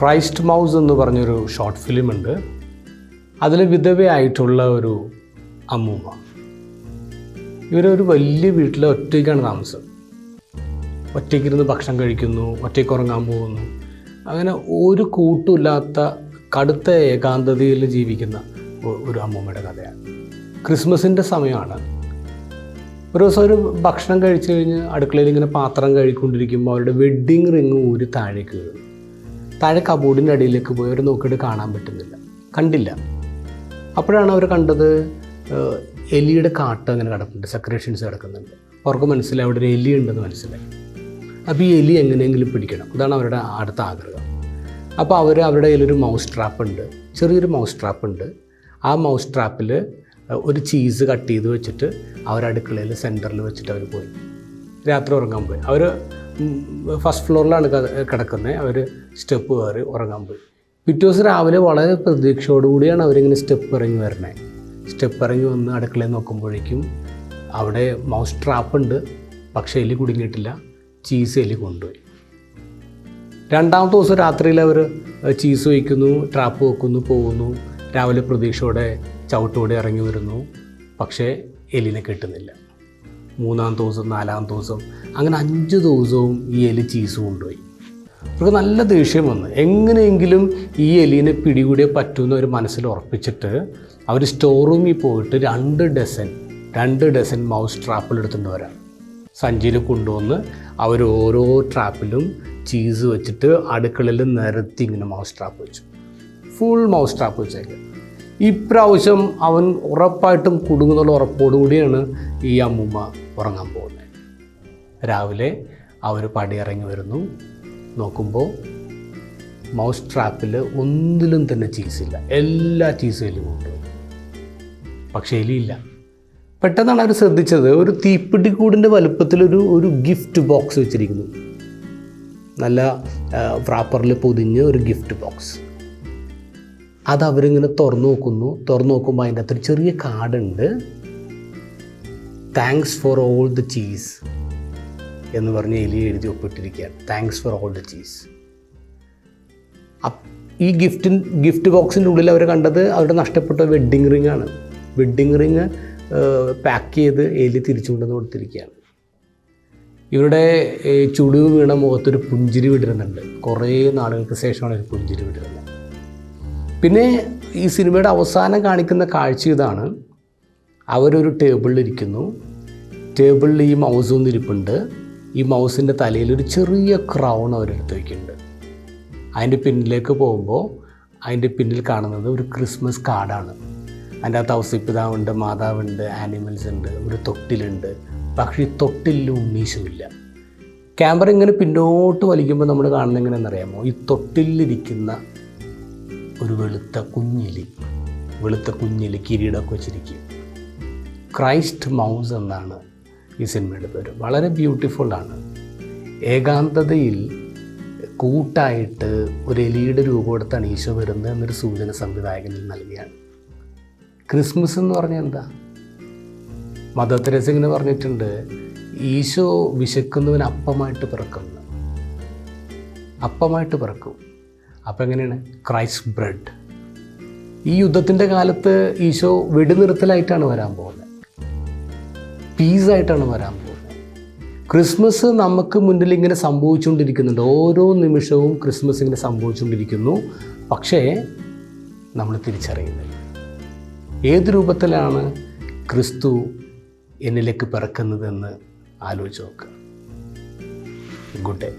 Christ mouse എന്ന് പറഞ്ഞൊരു short ഫിലിമുണ്ട്. അതിൽ വിധവയായിട്ടുള്ള ഒരു അമ്മൂമ്മ. ഇവരൊരു വലിയ വീട്ടിൽ ഒറ്റയ്ക്കാണ് താമസം. ഒറ്റയ്ക്കിരുന്ന് ഭക്ഷണം കഴിക്കുന്നു, ഒറ്റയ്ക്ക് ഉറങ്ങാൻ പോകുന്നു. അങ്ങനെ ഒരു കൂട്ടുമില്ലാത്ത കടുത്ത ഏകാന്തതയിൽ ജീവിക്കുന്ന ഒരു അമ്മൂമ്മയുടെ കഥയാണ്. ക്രിസ്മസിൻ്റെ സമയമാണ്. ഒരു ദിവസം ഒരു ഭക്ഷണം കഴിച്ചു കഴിഞ്ഞ് അടുക്കളയിൽ ഇങ്ങനെ പാത്രം കഴിക്കൊണ്ടിരിക്കുമ്പോൾ അവരുടെ വെഡ്ഡിങ് റിങ് ഊരി താഴേക്ക് വീഴും. താഴെ കബോർഡിൻ്റെ അടിയിലേക്ക് പോയി അവർ നോക്കിയിട്ട് കാണാൻ പറ്റുന്നില്ല, കണ്ടില്ല. അപ്പോഴാണ് അവർ കണ്ടത് എലിയുടെ കാട്ട് അങ്ങനെ കിടക്കുന്നുണ്ട്, സെക്രേഷൻസ് കിടക്കുന്നുണ്ട്. അവർക്ക് മനസ്സിലായി അവിടെ ഒരു എലി ഉണ്ടെന്ന് മനസ്സിലായി. അപ്പോൾ ഈ എലി എങ്ങനെയെങ്കിലും പിടിക്കണം, അതാണ് അവരുടെ അടുത്ത ആഗ്രഹം. അപ്പോൾ അവരുടെ കയ്യിലൊരു മൗസ് ട്രാപ്പ് ഉണ്ട്, ചെറിയൊരു മൗസ് ട്രാപ്പ് ഉണ്ട്. ആ മൗസ് ട്രാപ്പിൽ ഒരു ചീസ് കട്ട് ചെയ്ത് വെച്ചിട്ട് അവരടുക്കളയിൽ സെൻറ്ററിൽ വെച്ചിട്ട് അവർ പോയി. രാത്രി ഉറങ്ങാൻ പോയി. അവർ ഫസ്റ്റ് ഫ്ലോറിലാണ് കിടക്കുന്നത്. അവർ സ്റ്റെപ്പ് കയറി ഉറങ്ങാൻ പോയി. പിറ്റേ ദിവസം രാവിലെ വളരെ പ്രതീക്ഷയോടുകൂടിയാണ് അവരിങ്ങനെ സ്റ്റെപ്പ് ഇറങ്ങി വരണേ. സ്റ്റെപ്പ് ഇറങ്ങി വന്ന് അടുക്കളയിൽ നോക്കുമ്പോഴേക്കും അവിടെ മൗസ് ട്രാപ്പ് ഉണ്ട്, പക്ഷേ എലി കുടുങ്ങിയിട്ടില്ല. ചീസ് എലി കൊണ്ടുപോയി. രണ്ടാമത്തെ ദിവസം രാത്രിയിൽ അവർ ചീസ് വയ്ക്കുന്നു, ട്രാപ്പ് വെക്കുന്നു, പോകുന്നു. രാവിലെ പ്രതീക്ഷയോടെ ചവിട്ടോടെ ഇറങ്ങി വരുന്നു, പക്ഷേ എലിനെ കിട്ടുന്നില്ല. മൂന്നാമത്തെ ദിവസം, നാലാമത്തെ ദിവസം, അങ്ങനെ 5 ദിവസവും ഈ എലി ചീസ് കൊണ്ടുപോയി. അവർക്ക് നല്ല ദേഷ്യം വന്ന് എങ്ങനെയെങ്കിലും ഈ എലീനെ പിടികൂടിയേ പറ്റുമെന്ന് അവർ മനസ്സിൽ ഉറപ്പിച്ചിട്ട് അവർ സ്റ്റോർ റൂമിൽ പോയിട്ട് 2 ഡസൻ മൗസ് ട്രാപ്പിൽ എടുത്തുകൊണ്ട് വരാം. സഞ്ചിയിൽ കൊണ്ടുവന്ന് അവർ ഓരോ ട്രാപ്പിലും ചീസ് വെച്ചിട്ട് അടുക്കളയിൽ നിരത്തി ഇങ്ങനെ മൗസ് ട്രാപ്പ് വെച്ചു. ഫുൾ മൗസ് ട്രാപ്പ് വെച്ചേക്ക്. ഇപ്രാവശ്യം അവൻ ഉറപ്പായിട്ടും കുടുങ്ങുന്നുള്ള ഉറപ്പോടുകൂടിയാണ് ഈ അമ്മൂമ്മ ഉറങ്ങാൻ പോകുന്നത്. രാവിലെ അവർ പടിയിറങ്ങി വരുന്നു. നോക്കുമ്പോൾ മൗസ് ട്രാപ്പിൽ ഒന്നിലും തന്നെ ചീസില്ല. എല്ലാ ചീസും എലി കൊണ്ടുപോയി, പക്ഷേ എലിയില്ല. പെട്ടെന്നാണ് അവർ ശ്രദ്ധിച്ചത്, ഒരു തീപ്പെട്ടിക്കൂടിൻ്റെ വലുപ്പത്തിലൊരു ഗിഫ്റ്റ് ബോക്സ് വെച്ചിരിക്കുന്നു. നല്ല റാപ്പറിൽ പൊതിഞ്ഞ് ഒരു ഗിഫ്റ്റ് ബോക്സ്. അത് അവരിങ്ങനെ തുറന്നു നോക്കുമ്പോൾ അതിൻ്റെ അകത്തൊരു ചെറിയ കാർഡുണ്ട്. Thanks for all the cheese എന്ന് പറഞ്ഞ് എലി എഴുതി ഒപ്പിട്ടിരിക്കുകയാണ്. Thanks for all the cheese. ഈ ഗിഫ്റ്റ് ബോക്സിൻ്റെ ഉള്ളിൽ അവർ കണ്ടത് അവരുടെ നഷ്ടപ്പെട്ട വെഡ്ഡിങ് റിങ് ആണ്. വെഡ്ഡിങ് റിങ് പാക്ക് ചെയ്ത് എലി തിരിച്ചു കൊണ്ടുവന്ന് കൊടുത്തിരിക്കുകയാണ്. ഇവരുടെ ചുളിവ് വീണ മുഖത്തൊരു പുഞ്ചിരി വിടരുന്നുണ്ട്. കുറേ നാളുകൾക്ക് ശേഷമാണ് ഒരു പുഞ്ചിരി വിടരുന്നത്. പിന്നെ ഈ സിനിമയുടെ അവസാനം കാണിക്കുന്ന കാഴ്ച ഇതാണ്. അവരൊരു ടേബിളിലിരിക്കുന്നു. ടേബിളിൽ ഈ മൗസ് ഒന്നിരിപ്പുണ്ട്. ഈ മൗസിൻ്റെ തലയിൽ ഒരു ചെറിയ ക്രൗൺ അവരെടുത്ത് വയ്ക്കുന്നുണ്ട്. അതിൻ്റെ പിന്നിലേക്ക് പോകുമ്പോൾ അതിൻ്റെ പിന്നിൽ കാണുന്നത് ഒരു ക്രിസ്മസ് കാർഡാണ്. അതിൻ്റെ അകത്ത് ഔസേപ്പിതാവുണ്ട്, മാതാവുണ്ട്, ആനിമൽസ് ഉണ്ട്, ഒരു തൊട്ടിലുണ്ട്. പക്ഷേ ഈ തൊട്ടിലിൽ ഉണ്ണീശുമില്ല. ക്യാമറ ഇങ്ങനെ പിന്നോട്ട് വലിക്കുമ്പോൾ നമ്മൾ കാണുന്നത് എങ്ങനെയെന്നറിയാമോ? ഈ തൊട്ടിലിരിക്കുന്ന ഒരു വെളുത്ത കുഞ്ഞിലി കിരീടമൊക്കെ വെച്ചിരിക്കും. ക്രൈസ്റ്റ് മൗസ് എന്നാണ് ഈ സിനിമയുടെ പേര്. വളരെ ബ്യൂട്ടിഫുള്ളാണ്. ഏകാന്തതയിൽ കൂട്ടായിട്ട് ഒരു എലിയുടെ രൂപം എടുത്താണ് ഈശോ വരുന്നത് എന്നൊരു സൂചന സംവിധായകനിൽ നൽകിയാണ്. ക്രിസ്മസ് എന്ന് പറഞ്ഞാൽ എന്താ? മദർ തെരേസ ഇങ്ങനെ പറഞ്ഞിട്ടുണ്ട്, ഈശോ വിശക്കുന്നവന് അപ്പമായിട്ട് പിറക്കും. അപ്പം എങ്ങനെയാണ്? Christ bread. ഈ യുദ്ധത്തിൻ്റെ കാലത്ത് ഈശോ വെടിനിർത്തലായിട്ടാണ് വരാൻ പോകുന്നത്, പീസായിട്ടാണ് വരാൻ പോകുന്നത്. ക്രിസ്മസ് നമുക്ക് മുന്നിൽ ഇങ്ങനെ സംഭവിച്ചുകൊണ്ടിരിക്കുന്നുണ്ട്. ഓരോ നിമിഷവും ക്രിസ്മസ് ഇങ്ങനെ സംഭവിച്ചുകൊണ്ടിരിക്കുന്നു. പക്ഷേ നമ്മൾ തിരിച്ചറിയുന്നില്ല ഏത് രൂപത്തിലാണ് ക്രിസ്തു എന്നിലേക്ക് പിറക്കുന്നതെന്ന് ആലോചിച്ച് നോക്കുക. Good day.